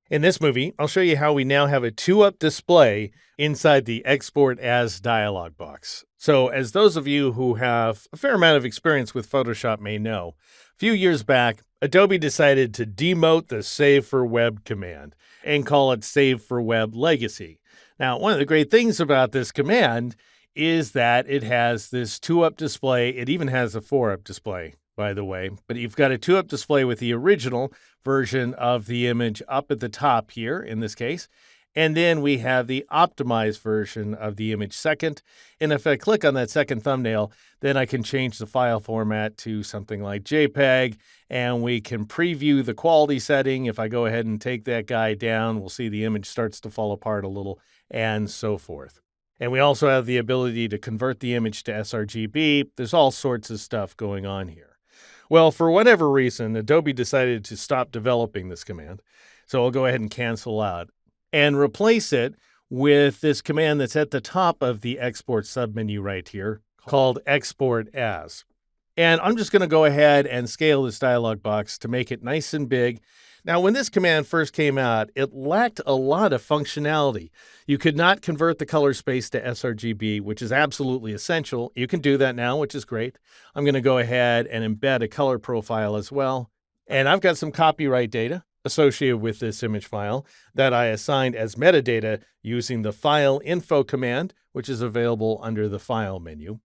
In this movie, I'll show you how we now have a 2-up display inside the Export As dialog box. So, as those of you who have a fair amount of experience with Photoshop may know, a few years back, Adobe decided to demote the Save for Web command and call it Save for Web Legacy. Now, one of the great things about this command is that it has this 2-up display. It even has a 4-up display, by the way, but you've got a 2-up display with the original version of the image up at the top here in this case. And then we have the optimized version of the image second. And if I click on that second thumbnail, then I can change the file format to something like JPEG, and we can preview the quality setting. If I go ahead and take that guy down, we'll see the image starts to fall apart a little and so forth. And we also have the ability to convert the image to sRGB. There's all sorts of stuff going on here. Well, for whatever reason, Adobe decided to stop developing this command. So I'll go ahead and cancel out and replace it with this command that's at the top of the export submenu right here called Export As. And I'm just going to go ahead and scale this dialog box to make it nice and big. Now, when this command first came out, it lacked a lot of functionality. You could not convert the color space to sRGB, which is absolutely essential. You can do that now, which is great. I'm going to go ahead and embed a color profile as well. And I've got some copyright data associated with this image file that I assigned as metadata using the file info command, which is available under the file menu.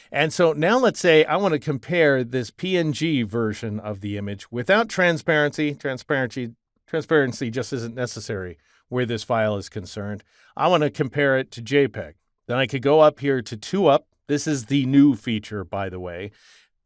And so now let's say I want to compare this PNG version of the image without transparency. Transparency just isn't necessary where this file is concerned. I want to compare it to JPEG. Then I could go up here to 2-up. This is the new feature, by the way.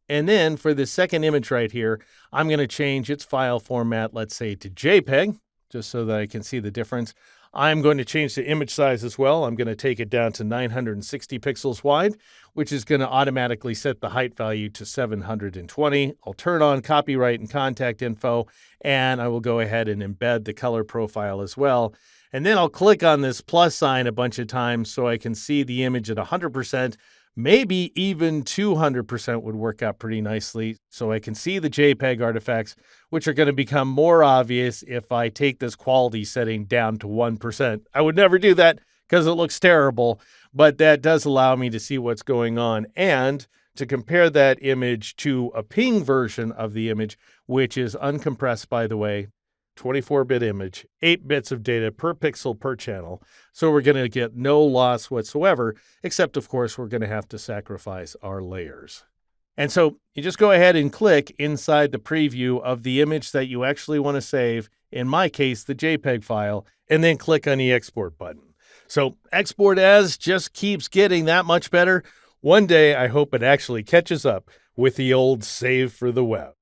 And then for the second image right here, I'm going to change its file format, let's say to JPEG, just so that I can see the difference. I'm going to change the image size as well. I'm going to take it down to 960 pixels wide, which is going to automatically set the height value to 720. I'll turn on copyright and contact info, and I will go ahead and embed the color profile as well. And then I'll click on this plus sign a bunch of times so I can see the image at 100%. Maybe even 200% would work out pretty nicely, so I can see the JPEG artifacts, which are going to become more obvious if I take this quality setting down to 1%. I would never do that because it looks terrible, but that does allow me to see what's going on and to compare that image to a PNG version of the image, which is uncompressed, by the way. 24-bit image, 8 bits of data per pixel per channel. So we're going to get no loss whatsoever, except, of course, we're going to have to sacrifice our layers. And so you just go ahead and click inside the preview of the image that you actually want to save, in my case, the JPEG file, and then click on the export button. So Export As just keeps getting that much better. One day, I hope it actually catches up with the old Save for the Web.